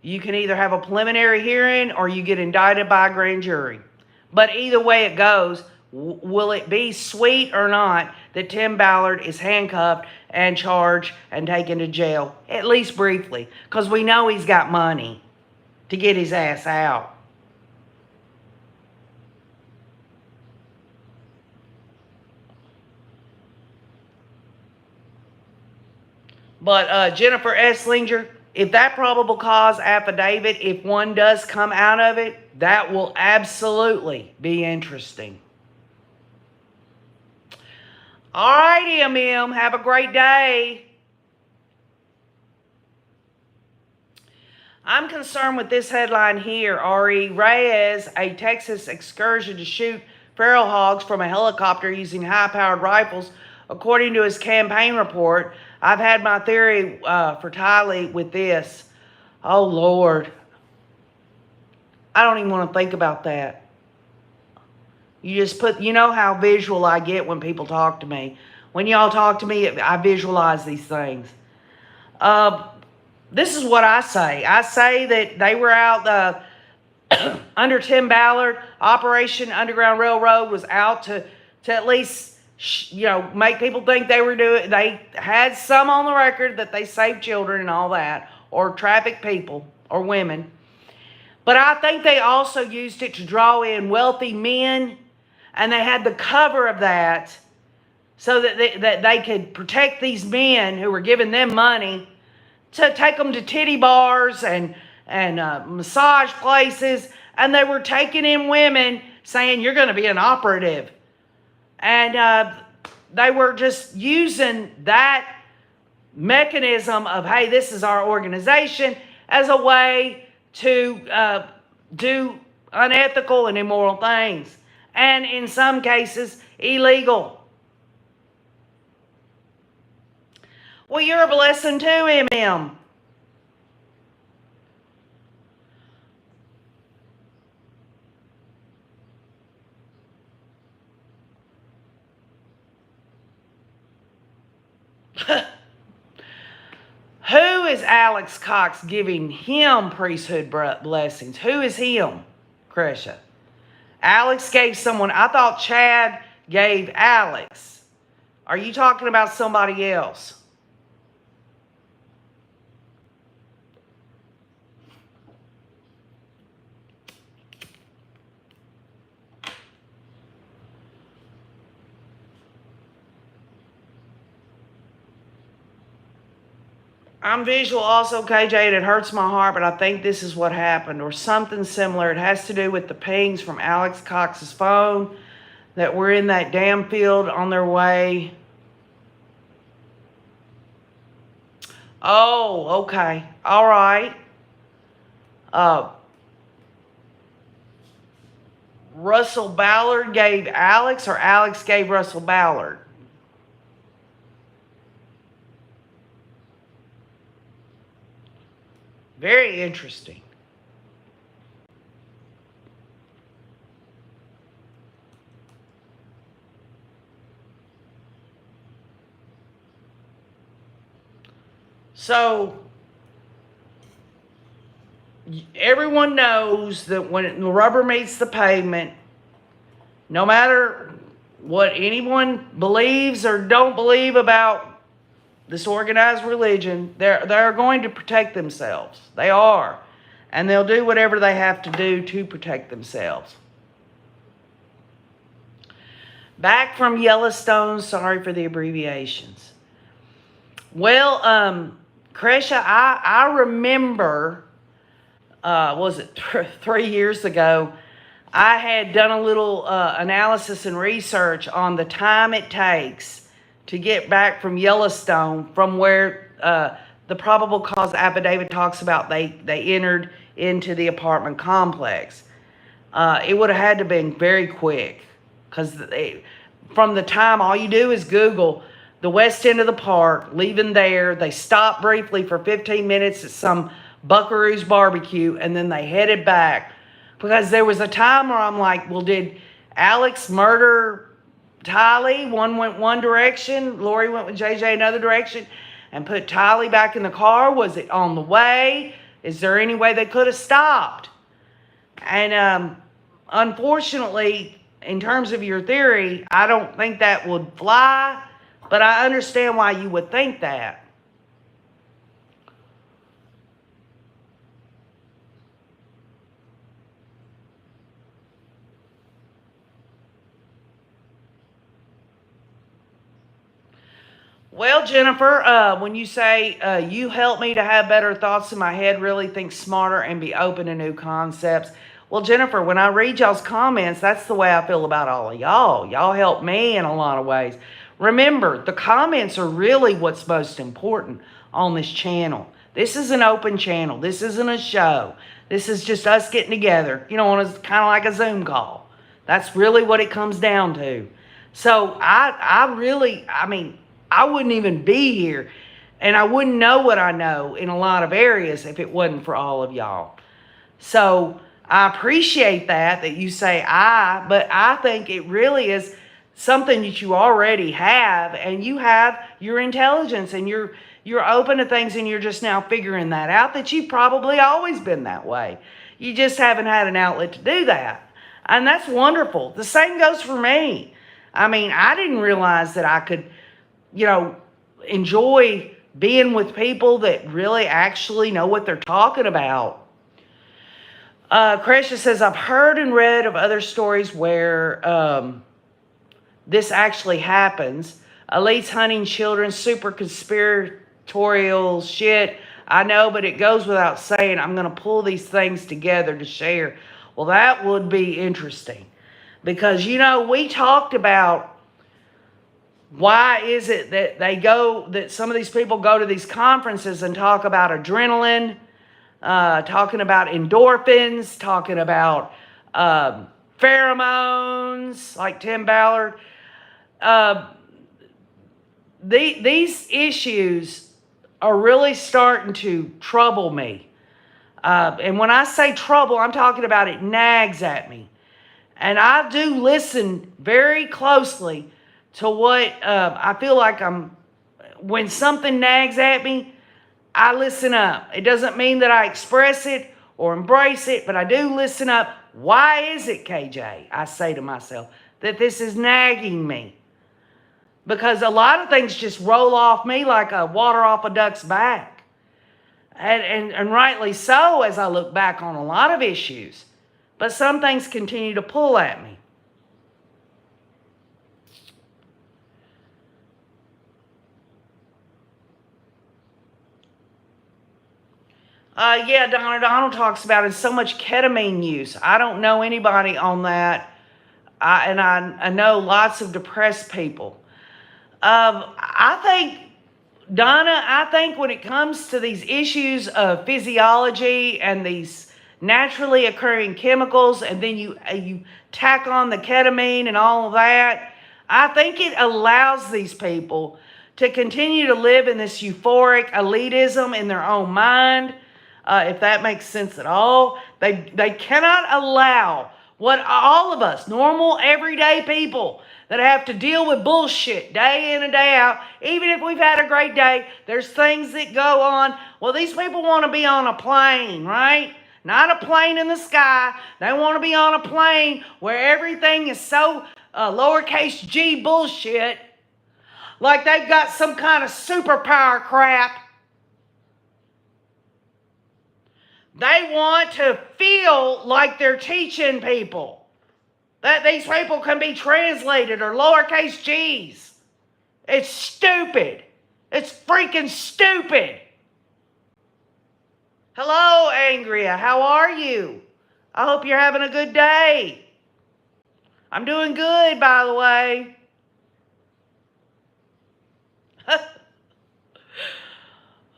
You can either have a preliminary hearing or you get indicted by a grand jury. But either way it goes, will it be sweet or not that Tim Ballard is handcuffed and charged and taken to jail, at least briefly, because we know he's got money to get his ass out. But Jennifer Esslinger, if that probable cause affidavit, if one does come out of it, that will absolutely be interesting. All right, MM, have a great day. I'm concerned with this headline here. R.E. Reyes, a Texas excursion to shoot feral hogs from a helicopter using high-powered rifles, according to his campaign report. I've had my theory for Tylee with this. Oh, Lord. I don't even want to think about that. You know how visual I get when people talk to me. When y'all talk to me, I visualize these things. This is what I say. I say that they were out under Tim Ballard. Operation Underground Railroad was out to at least, make people think they had some on the record that they saved children and all that, or trafficked people or women. But I think they also used it to draw in wealthy men, and they had the cover of that so that they could protect these men who were giving them money to take them to titty bars and massage places, and they were taking in women saying, you're going to be an operative. And they were just using that mechanism of, hey, this is our organization, as a way to do unethical and immoral things. And in some cases, illegal. Well, you're a blessing too, MM. Who is Alex Cox giving him priesthood blessings? Who is him, Cresha? Alex gave someone. I thought Chad gave Alex. Are you talking about somebody else? I'm visual also, KJ, and it hurts my heart, but I think this is what happened, or something similar. It has to do with the pings from Alex Cox's phone that were in that damn field on their way. Oh, okay. All right. Russell Ballard gave Alex, or Alex gave Russell Ballard? Very interesting. So, everyone knows that when the rubber meets the pavement, no matter what anyone believes or don't believe about this organized religion, they're going to protect themselves. They are. And they'll do whatever they have to do to protect themselves. Back from Yellowstone, sorry for the abbreviations. Well, Cresha, I remember, was it 3 years ago, I had done a little analysis and research on the time it takes to get back from Yellowstone, from where the probable cause affidavit talks about they entered into the apartment complex. It would have had to have been very quick, because from the time, all you do is Google the west end of the park, leaving there. They stopped briefly for 15 minutes at some Buckaroo's barbecue, and then they headed back. Because there was a time where I'm like, well, did Alex murder Tylee? One went one direction, Lori went with JJ another direction, and put Tylee back in the car. Was it on the way? Is there any way they could have stopped? And unfortunately, in terms of your theory, I don't think that would fly, but I understand why you would think that. Well, Jennifer, when you say you help me to have better thoughts in my head, really think smarter, and be open to new concepts. Well, Jennifer, when I read y'all's comments, that's the way I feel about all of y'all. Y'all help me in a lot of ways. Remember, the comments are really what's most important on this channel. This is an open channel. This isn't a show. This is just us getting together, on a kind of like a Zoom call. That's really what it comes down to. So I wouldn't even be here, and I wouldn't know what I know in a lot of areas if it wasn't for all of y'all. So I appreciate that you say but I think it really is something that you already have, and you have your intelligence, and you're open to things, and you're just now figuring that out, that you've probably always been that way. You just haven't had an outlet to do that. And that's wonderful. The same goes for me. I didn't realize that I could enjoy being with people that really actually know what they're talking about. Kresha says, I've heard and read of other stories where this actually happens. Elites hunting children, super conspiratorial shit. I know, but it goes without saying. I'm going to pull these things together to share. Well, that would be interesting. Because, we talked about why is it that some of these people go to these conferences and talk about adrenaline, talking about endorphins, talking about pheromones, like Tim Ballard. These issues are really starting to trouble me. And when I say trouble, I'm talking about it nags at me. And I do listen very closely to what I feel like when something nags at me, I listen up. It doesn't mean that I express it or embrace it, but I do listen up. Why is it, KJ, I say to myself, that this is nagging me? Because a lot of things just roll off me like water off a duck's back. And rightly so, as I look back on a lot of issues. But some things continue to pull at me. Yeah, Donna Donald talks about it, so much ketamine use. I don't know anybody on that. I know lots of depressed people. I think when it comes to these issues of physiology and these naturally occurring chemicals, and then you tack on the ketamine and all of that, I think it allows these people to continue to live in this euphoric elitism in their own mind. If that makes sense at all. They cannot allow what all of us, normal, everyday people that have to deal with bullshit day in and day out, even if we've had a great day, there's things that go on. Well, these people want to be on a plane, right? Not a plane in the sky. They want to be on a plane where everything is so lowercase g bullshit, like they've got some kind of superpower crap. They want to feel like they're teaching people that these people can be translated or lowercase g's. It's stupid. It's freaking stupid. Hello, Angria. How are you? I hope you're having a good day. I'm doing good, by the way.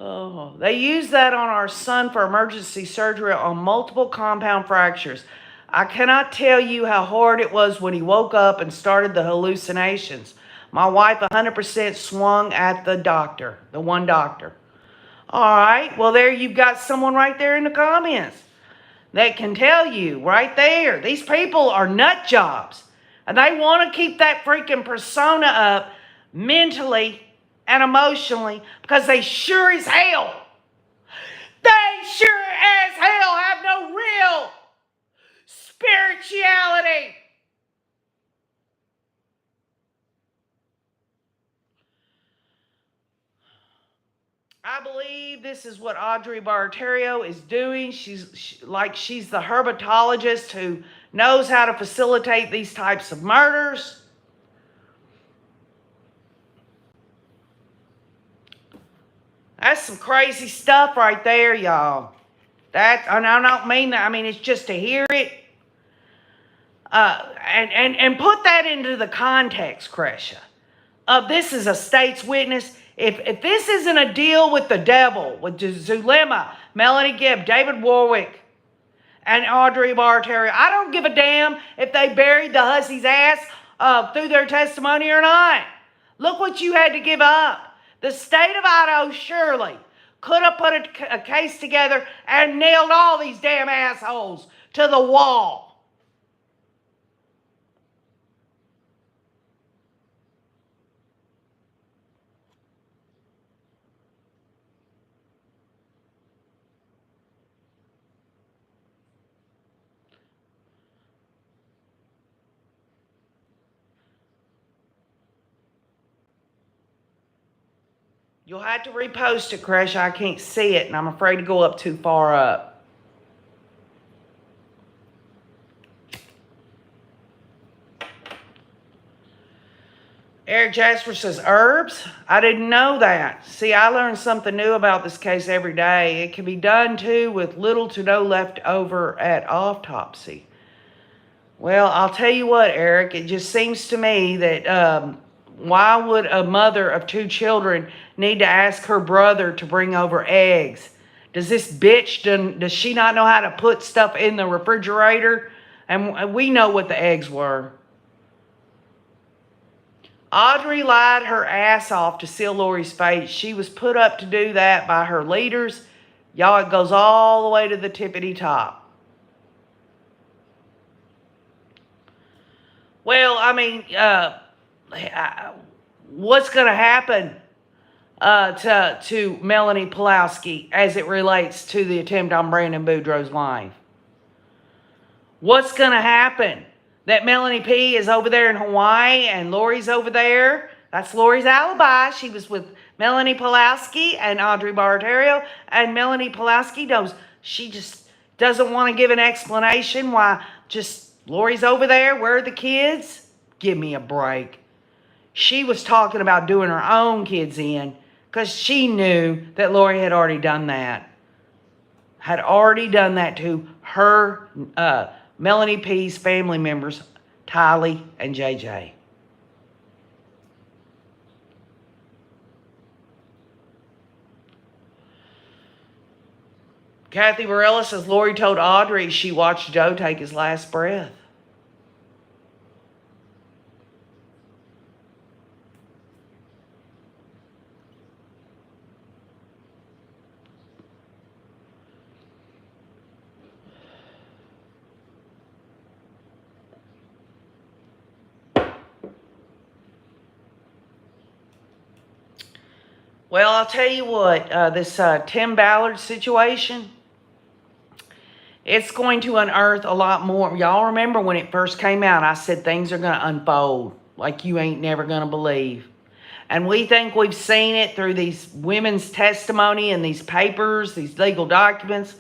Oh, they used that on our son for emergency surgery on multiple compound fractures. I cannot tell you how hard it was when he woke up and started the hallucinations. My wife 100% swung at the doctor, the one doctor. All right, well, there you've got someone right there in the comments that can tell you right there. These people are nut jobs, and they want to keep that freaking persona up mentally and emotionally, because they sure as hell, they They sure as hell have no real spirituality. I believe this is what Audrey Bartario is doing. She's the herpetologist who knows how to facilitate these types of murders. That's some crazy stuff right there, y'all. And I don't mean that. I mean, it's just to hear it. And put that into the context, Cresha. This is a state's witness. If this isn't a deal with the devil, with Zulema, Melanie Gibb, David Warwick, and Audrey Bartario, I don't give a damn if they buried the hussy's ass through their testimony or not. Look what you had to give up. The state of Idaho surely could have put a case together and nailed all these damn assholes to the wall. You'll have to repost it, Crash. I can't see it, and I'm afraid to go up too far up. Eric Jasper says, herbs? I didn't know that. See, I learn something new about this case every day. It can be done, too, with little to no left over at autopsy. Well, I'll tell you what, Eric. It just seems to me that why would a mother of 2 children need to ask her brother to bring over eggs? Does this bitch, does she not know how to put stuff in the refrigerator? And we know what the eggs were. Audrey lied her ass off to seal Lori's fate. She was put up to do that by her leaders. Y'all, it goes all the way to the tippity top. Well, I mean, what's going to happen to Melanie Pulaski as it relates to the attempt on Brandon Boudreaux's life? What's going to happen? That Melanie P is over there in Hawaii and Lori's over there. That's Lori's alibi. She was with Melanie Pulaski and Audrey Bartario, and Melanie Pulaski knows she just doesn't want to give an explanation why just Lori's over there. Where are the kids? Give me a break. She was talking about doing her own kids in because she knew that Lori had already done that. Had already done that to her Melanie P's family members, Tylee and JJ. Kathy Varela says Lori told Audrey she watched Joe take his last breath. Well, I'll tell you what, this Tim Ballard situation, it's going to unearth a lot more. Y'all remember when it first came out, I said things are going to unfold like you ain't never going to believe. And we think we've seen it through these women's testimony and these papers, these legal documents.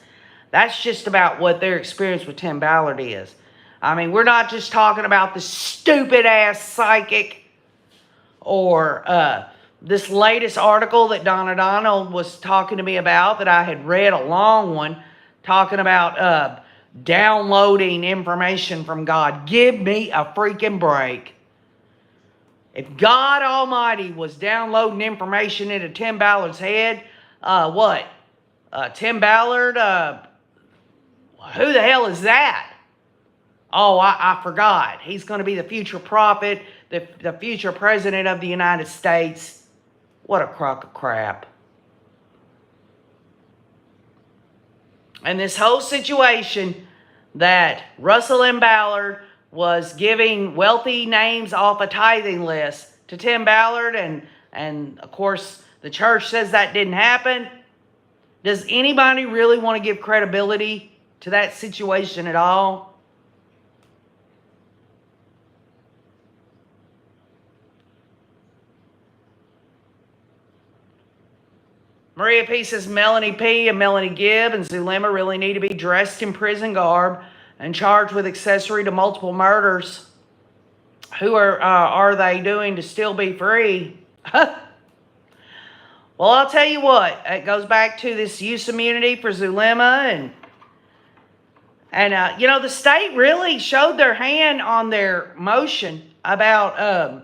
That's just about what their experience with Tim Ballard is. I mean, we're not just talking about the stupid-ass psychic or this latest article that Donna Donald was talking to me about that I had read, a long one, talking about downloading information from God. Give me a freaking break. If God Almighty was downloading information into Tim Ballard's head, Tim Ballard, who the hell is that? Oh, I forgot. He's going to be the future prophet, the future president of the United States. What a crock of crap. And this whole situation that Russell M. Ballard was giving wealthy names off a tithing list to Tim Ballard, and of course the church says that didn't happen. Does anybody really want to give credibility to that situation at all? Maria P says Melanie P and Melanie Gibb and Zulema really need to be dressed in prison garb and charged with accessory to multiple murders. Who are they doing to still be free? Well, I'll tell you what. It goes back to this use immunity for Zulema and you know, the state really showed their hand on their motion about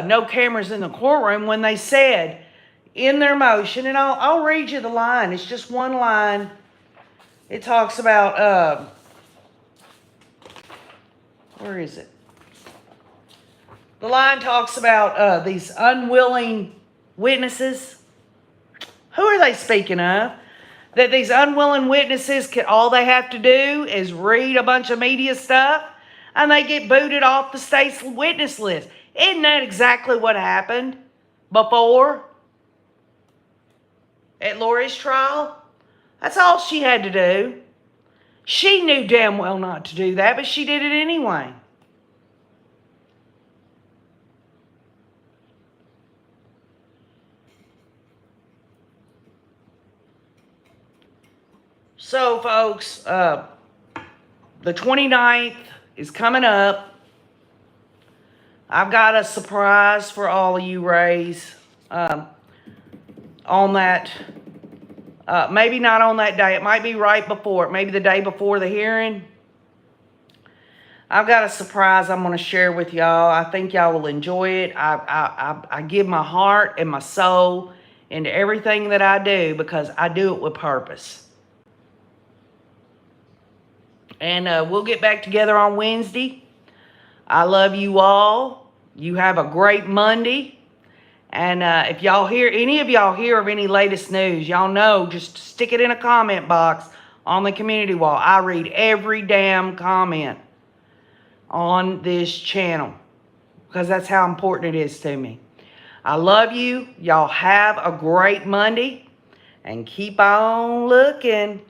no cameras in the courtroom when they said in their motion, and I'll read you the line. It's just one line. It talks about where is it? The line talks about these unwilling witnesses. Who are they speaking of? That these unwilling witnesses, all they have to do is read a bunch of media stuff and they get booted off the state's witness list. Isn't that exactly what happened before at Lori's trial? That's all she had to do. She knew damn well not to do that, but she did it anyway. So, folks, the 29th is coming up. I've got a surprise for all of you, Rays, on that. Maybe not on that day. It might be right before. Maybe the day before the hearing. I've got a surprise I'm going to share with y'all. I think y'all will enjoy it. I give my heart and my soul into everything that I do because I do it with purpose. And we'll get back together on Wednesday. I love you all. You have a great Monday. And if y'all hear, any of y'all hear of any latest news, y'all know, just stick it in a comment box on the community wall. I read every damn comment on this channel because that's how important it is to me. I love you. Y'all have a great Monday and keep on looking.